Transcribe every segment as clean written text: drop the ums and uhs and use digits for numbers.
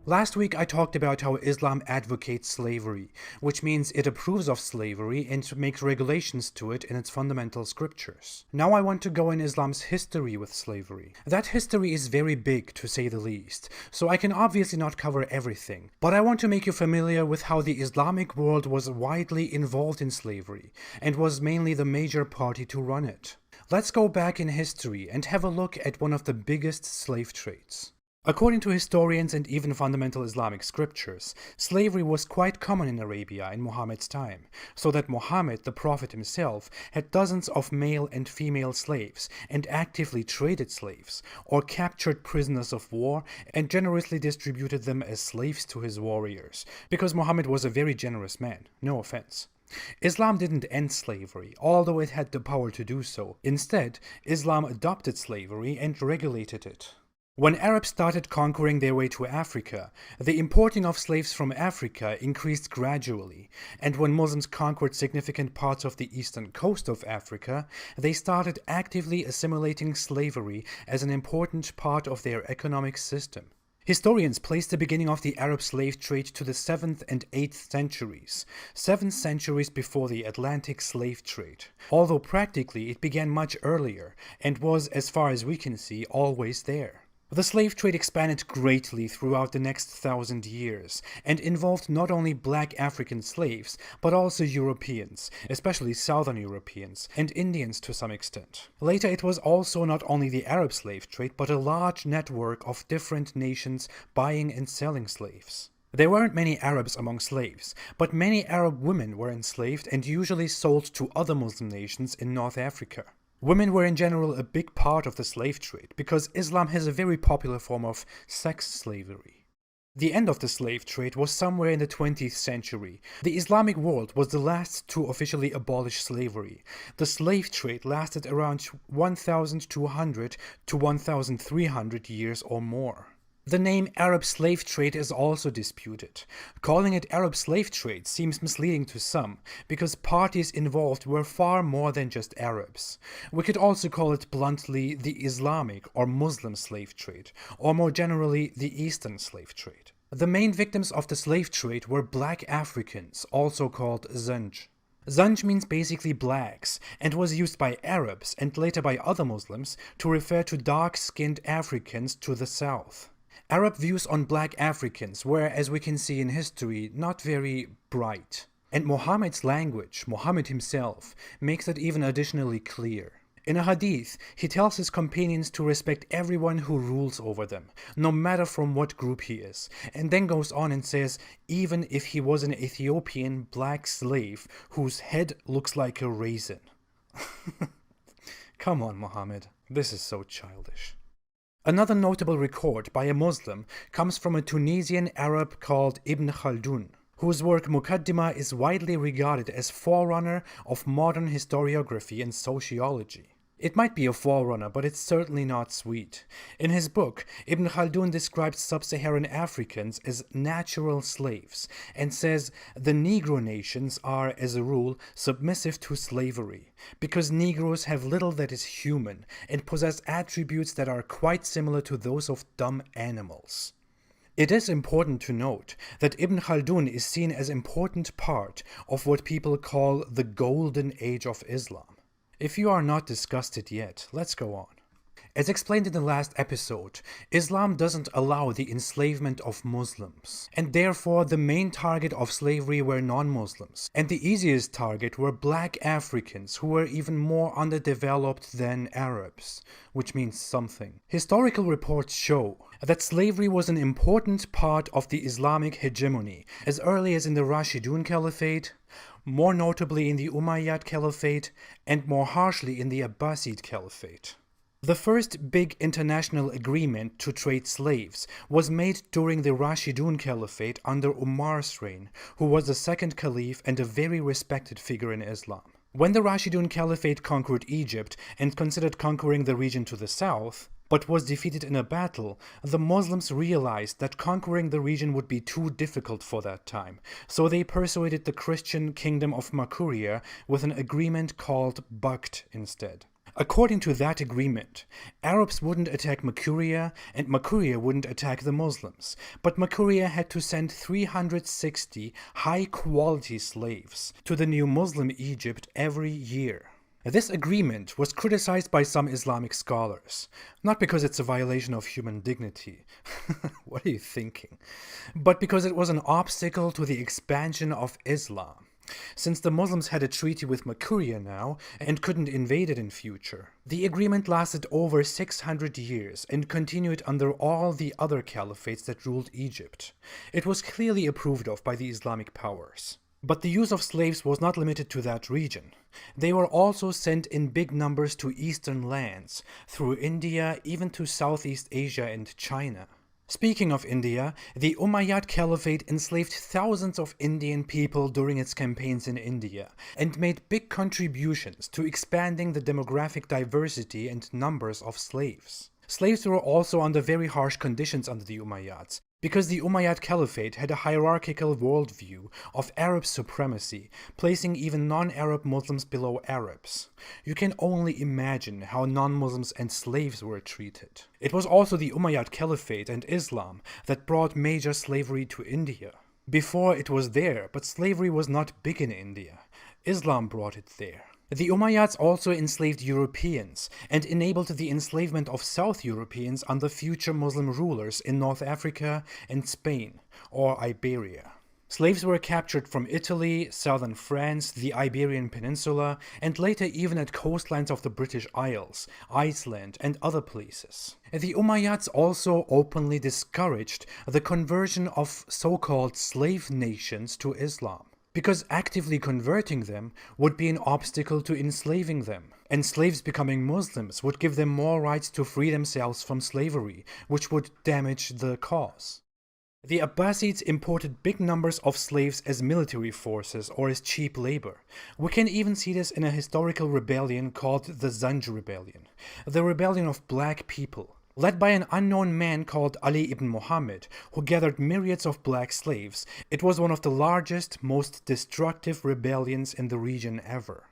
Last week I talked about how Islam advocates slavery, which means it approves of slavery and makes regulations to it in its fundamental scriptures. Now I want to go in Islam's history with slavery. That history is very big, to say the least, so I can obviously not cover everything, but I want to make you familiar with how the Islamic world was widely involved in slavery, and was mainly the major party to run it. Let's go back in history and have a look at one of the biggest slave trades. According to historians and even fundamental Islamic scriptures, slavery was quite common in Arabia in Muhammad's time, so that Muhammad, the Prophet himself, had dozens of male and female slaves and actively traded slaves, or captured prisoners of war and generously distributed them as slaves to his warriors, because Muhammad was a very generous man, no offense. Islam didn't end slavery, although it had the power to do so. Instead, Islam adopted slavery and regulated it. When Arabs started conquering their way to Africa, the importing of slaves from Africa increased gradually, and when Muslims conquered significant parts of the eastern coast of Africa, they started actively assimilating slavery as an important part of their economic system. Historians place the beginning of the Arab slave trade to the 7th and 8th centuries, 7 centuries before the Atlantic slave trade, although practically it began much earlier and was, as far as we can see, always there. The slave trade expanded greatly throughout the next 1,000 years and involved not only black African slaves, but also Europeans, especially Southern Europeans, and Indians to some extent. Later it was also not only the Arab slave trade, but a large network of different nations buying and selling slaves. There weren't many Arabs among slaves, but many Arab women were enslaved and usually sold to other Muslim nations in North Africa. Women were in general a big part of the slave trade because Islam has a very popular form of sex slavery. The end of the slave trade was somewhere in the 20th century. The Islamic world was the last to officially abolish slavery. The slave trade lasted around 1,200 to 1,300 years or more. The name Arab slave trade is also disputed. Calling it Arab slave trade seems misleading to some, because parties involved were far more than just Arabs. We could also call it bluntly the Islamic or Muslim slave trade, or more generally the Eastern slave trade. The main victims of the slave trade were black Africans, also called Zanj. Zanj means basically blacks, and was used by Arabs and later by other Muslims to refer to dark-skinned Africans to the south. Arab views on black Africans were, as we can see in history, not very bright. And Muhammad's language, Muhammad himself, makes it even additionally clear. In a hadith, he tells his companions to respect everyone who rules over them, no matter from what group he is, and then goes on and says, even if he was an Ethiopian black slave whose head looks like a raisin. Come on, Muhammad, this is so childish. Another notable record by a Muslim comes from a Tunisian Arab called Ibn Khaldun, whose work Muqaddimah is widely regarded as forerunner of modern historiography and sociology. It might be a forerunner, but it's certainly not sweet. In his book, Ibn Khaldun describes sub-Saharan Africans as natural slaves and says the Negro nations are, as a rule, submissive to slavery, because Negroes have little that is human and possess attributes that are quite similar to those of dumb animals. It is important to note that Ibn Khaldun is seen as an important part of what people call the Golden Age of Islam. If you are not disgusted yet, let's go on. As explained in the last episode, Islam doesn't allow the enslavement of Muslims, and therefore the main target of slavery were non-Muslims, and the easiest target were black Africans who were even more underdeveloped than Arabs, which means something. Historical reports show that slavery was an important part of the Islamic hegemony as early as in the Rashidun Caliphate, more notably in the Umayyad Caliphate, and more harshly in the Abbasid Caliphate. The first big international agreement to trade slaves was made during the Rashidun Caliphate under Umar's reign, who was the second caliph and a very respected figure in Islam. When the Rashidun Caliphate conquered Egypt and considered conquering the region to the south, but was defeated in a battle, the Muslims realized that conquering the region would be too difficult for that time, so they persuaded the Christian kingdom of Makuria with an agreement called Bakt instead. According to that agreement, Arabs wouldn't attack Makuria and Makuria wouldn't attack the Muslims, but Makuria had to send 360 high-quality slaves to the new Muslim Egypt every year. This agreement was criticized by some Islamic scholars, not because it's a violation of human dignity, what are you thinking, but because it was an obstacle to the expansion of Islam, since the Muslims had a treaty with Makuria now and couldn't invade it in future. The agreement lasted over 600 years and continued under all the other caliphates that ruled Egypt. It was clearly approved of by the Islamic powers. But the use of slaves was not limited to that region. They were also sent in big numbers to eastern lands, through India, even to Southeast Asia and China. Speaking of India, the Umayyad Caliphate enslaved thousands of Indian people during its campaigns in India and made big contributions to expanding the demographic diversity and numbers of slaves. Slaves were also under very harsh conditions under the Umayyads, because the Umayyad Caliphate had a hierarchical worldview of Arab supremacy, placing even non-Arab Muslims below Arabs. You can only imagine how non-Muslims and slaves were treated. It was also the Umayyad Caliphate and Islam that brought major slavery to India. Before it was there, but slavery was not big in India. Islam brought it there. The Umayyads also enslaved Europeans and enabled the enslavement of South Europeans under future Muslim rulers in North Africa and Spain, or Iberia. Slaves were captured from Italy, southern France, the Iberian Peninsula, and later even at coastlines of the British Isles, Iceland, and other places. The Umayyads also openly discouraged the conversion of so-called slave nations to Islam, because actively converting them would be an obstacle to enslaving them, and slaves becoming Muslims would give them more rights to free themselves from slavery, which would damage the cause. The Abbasids imported big numbers of slaves as military forces or as cheap labor. We can even see this in a historical rebellion called the Zanj Rebellion, the rebellion of black people. Led by an unknown man called Ali ibn Muhammad, who gathered myriads of black slaves, it was one of the largest, most destructive rebellions in the region ever.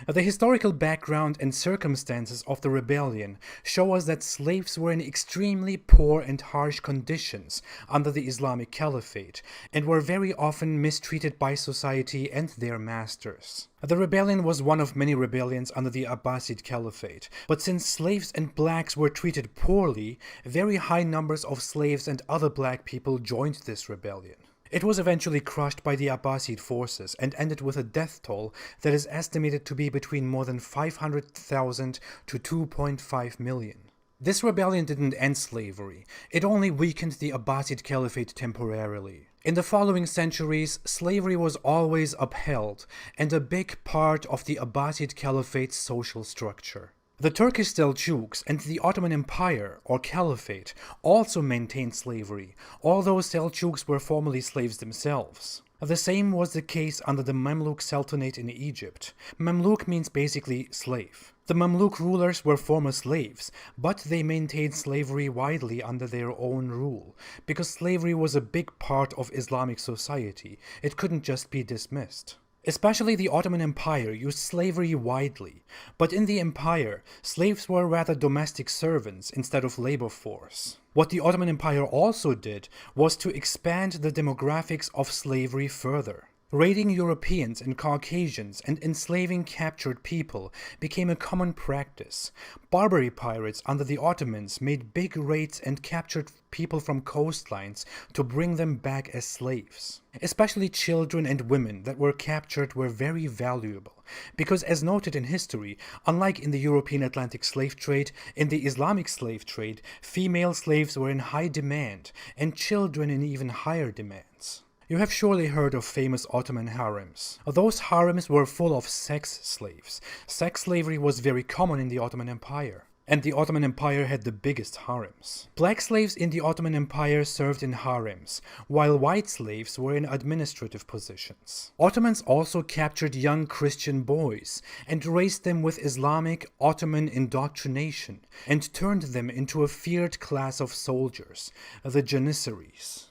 The historical background and circumstances of the rebellion show us that slaves were in extremely poor and harsh conditions under the Islamic Caliphate, and were very often mistreated by society and their masters. The rebellion was one of many rebellions under the Abbasid Caliphate, but since slaves and blacks were treated poorly, very high numbers of slaves and other black people joined this rebellion. It was eventually crushed by the Abbasid forces and ended with a death toll that is estimated to be between more than 500,000 to 2.5 million. This rebellion didn't end slavery, it only weakened the Abbasid Caliphate temporarily. In the following centuries, slavery was always upheld and a big part of the Abbasid Caliphate's social structure. The Turkish Seljuks and the Ottoman Empire, or Caliphate, also maintained slavery, although Seljuks were formerly slaves themselves. The same was the case under the Mamluk Sultanate in Egypt. Mamluk means basically slave. The Mamluk rulers were former slaves, but they maintained slavery widely under their own rule, because slavery was a big part of Islamic society. It couldn't just be dismissed. Especially the Ottoman Empire used slavery widely, but in the empire, slaves were rather domestic servants instead of labor force. What the Ottoman Empire also did was to expand the demographics of slavery further. Raiding Europeans and Caucasians and enslaving captured people became a common practice. Barbary pirates under the Ottomans made big raids and captured people from coastlines to bring them back as slaves. Especially children and women that were captured were very valuable, because as noted in history, unlike in the European Atlantic slave trade, in the Islamic slave trade, female slaves were in high demand and children in even higher demands. You have surely heard of famous Ottoman harems. Those harems were full of sex slaves. Sex slavery was very common in the Ottoman Empire, and the Ottoman Empire had the biggest harems. Black slaves in the Ottoman Empire served in harems, while white slaves were in administrative positions. Ottomans also captured young Christian boys and raised them with Islamic Ottoman indoctrination and turned them into a feared class of soldiers, the Janissaries.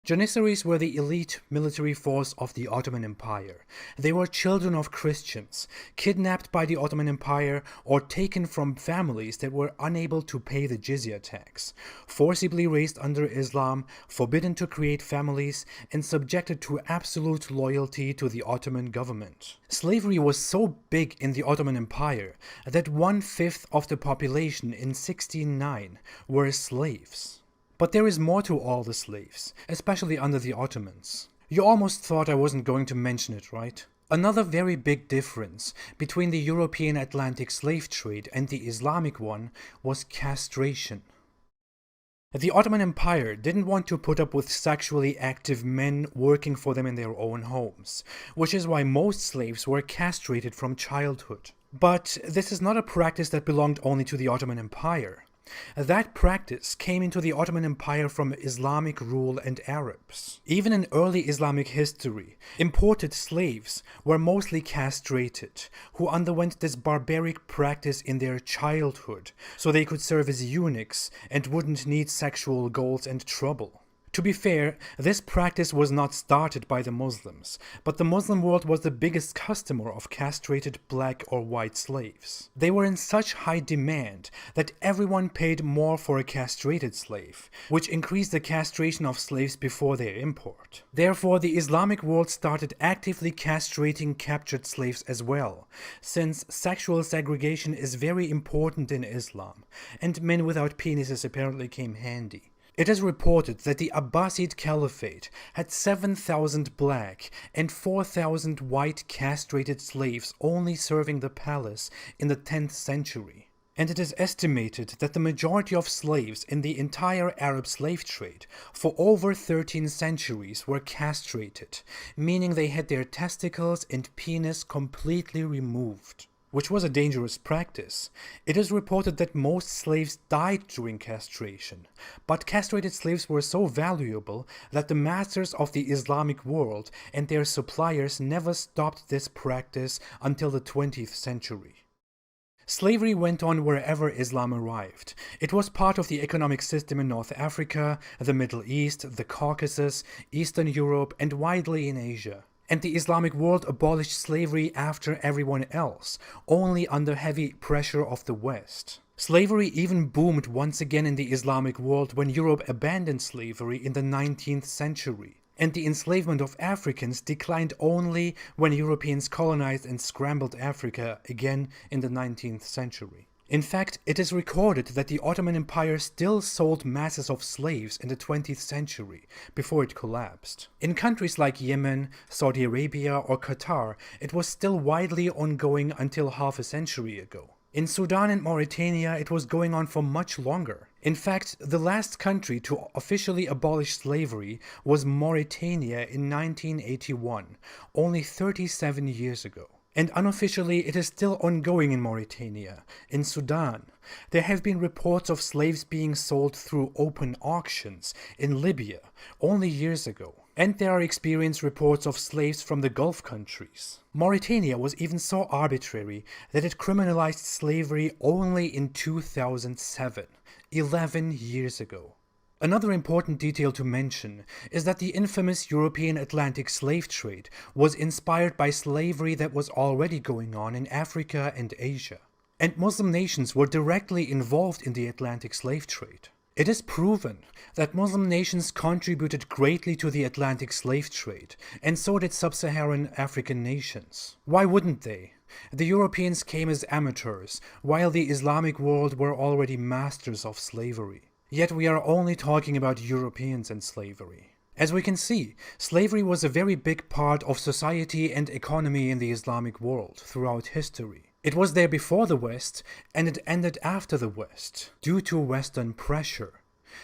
Janissaries were the elite military force of the Ottoman Empire. They were children of Christians, kidnapped by the Ottoman Empire or taken from families that were unable to pay the jizya tax, forcibly raised under Islam, forbidden to create families, and subjected to absolute loyalty to the Ottoman government. Slavery was so big in the Ottoman Empire that 1/5 of the population in 1609 were slaves. But there is more to all the slaves, especially under the Ottomans. You almost thought I wasn't going to mention it, right? Another very big difference between the European Atlantic slave trade and the Islamic one was castration. The Ottoman Empire didn't want to put up with sexually active men working for them in their own homes, which is why most slaves were castrated from childhood. But this is not a practice that belonged only to the Ottoman Empire. That practice came into the Ottoman Empire from Islamic rule and Arabs. Even in early Islamic history, imported slaves were mostly castrated, who underwent this barbaric practice in their childhood, so they could serve as eunuchs and wouldn't need sexual goals and trouble. To be fair, this practice was not started by the Muslims, but the Muslim world was the biggest customer of castrated black or white slaves. They were in such high demand that everyone paid more for a castrated slave, which increased the castration of slaves before their import. Therefore, the Islamic world started actively castrating captured slaves as well, since sexual segregation is very important in Islam, and men without penises apparently came handy. It is reported that the Abbasid Caliphate had 7,000 black and 4,000 white castrated slaves only serving the palace in the 10th century. And it is estimated that the majority of slaves in the entire Arab slave trade for over 13 centuries were castrated, meaning they had their testicles and penis completely removed, which was a dangerous practice. It is reported that most slaves died during castration, but castrated slaves were so valuable that the masters of the Islamic world and their suppliers never stopped this practice until the 20th century. Slavery went on wherever Islam arrived. It was part of the economic system in North Africa, the Middle East, the Caucasus, Eastern Europe, and widely in Asia. And the Islamic world abolished slavery after everyone else, only under heavy pressure of the West. Slavery even boomed once again in the Islamic world when Europe abandoned slavery in the 19th century. And the enslavement of Africans declined only when Europeans colonized and scrambled Africa again in the 19th century. In fact, it is recorded that the Ottoman Empire still sold masses of slaves in the 20th century, before it collapsed. In countries like Yemen, Saudi Arabia, or Qatar, it was still widely ongoing until half a century ago. In Sudan and Mauritania, it was going on for much longer. In fact, the last country to officially abolish slavery was Mauritania in 1981, only 37 years ago. And unofficially, it is still ongoing in Mauritania. In Sudan, there have been reports of slaves being sold through open auctions in Libya only years ago. And there are experienced reports of slaves from the Gulf countries. Mauritania was even so arbitrary that it criminalized slavery only in 2007, 11 years ago. Another important detail to mention is that the infamous European Atlantic slave trade was inspired by slavery that was already going on in Africa and Asia. And Muslim nations were directly involved in the Atlantic slave trade. It is proven that Muslim nations contributed greatly to the Atlantic slave trade, and so did sub-Saharan African nations. Why wouldn't they? The Europeans came as amateurs, while the Islamic world were already masters of slavery. Yet we are only talking about Europeans and slavery. As we can see, slavery was a very big part of society and economy in the Islamic world throughout history. It was there before the West, and it ended after the West, due to Western pressure.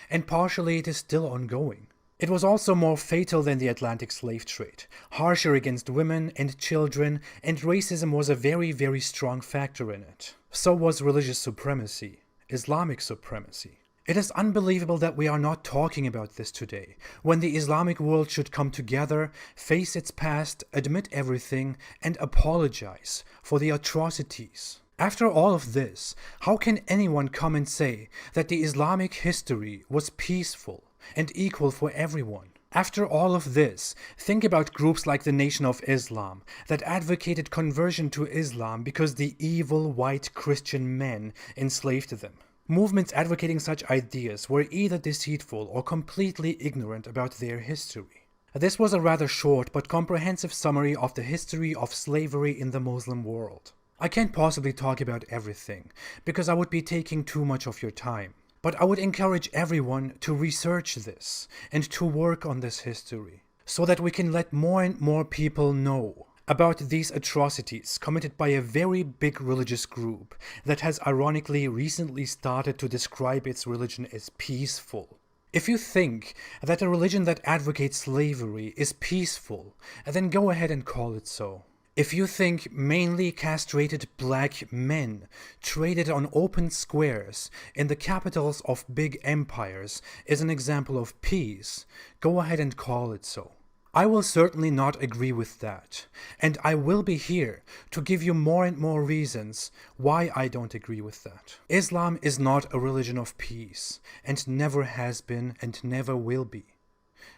And partially it is still ongoing. It was also more fatal than the Atlantic slave trade, harsher against women and children, and racism was a very, very strong factor in it. So was religious supremacy, Islamic supremacy. It is unbelievable that we are not talking about this today, when the Islamic world should come together, face its past, admit everything, and apologize for the atrocities. After all of this, how can anyone come and say that the Islamic history was peaceful and equal for everyone? After all of this, think about groups like the Nation of Islam that advocated conversion to Islam because the evil white Christian men enslaved them. Movements advocating such ideas were either deceitful or completely ignorant about their history. This was a rather short but comprehensive summary of the history of slavery in the Muslim world. I can't possibly talk about everything, because I would be taking too much of your time. But I would encourage everyone to research this and to work on this history, so that we can let more and more people know about these atrocities committed by a very big religious group that has ironically recently started to describe its religion as peaceful. If you think that a religion that advocates slavery is peaceful, then go ahead and call it so. If you think mainly castrated black men traded on open squares in the capitals of big empires is an example of peace, go ahead and call it so. I will certainly not agree with that, and I will be here to give you more and more reasons why I don't agree with that. Islam is not a religion of peace, and never has been and never will be.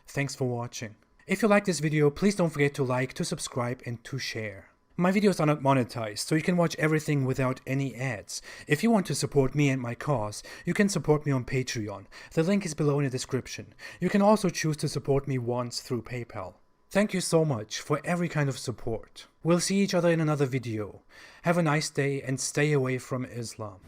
Thanks for watching. If you like this video, please don't forget to like, to subscribe, and to share. My videos are not monetized, so you can watch everything without any ads. If you want to support me and my cause, you can support me on Patreon. The link is below in the description. You can also choose to support me once through PayPal. Thank you so much for every kind of support. We'll see each other in another video. Have a nice day and stay away from Islam.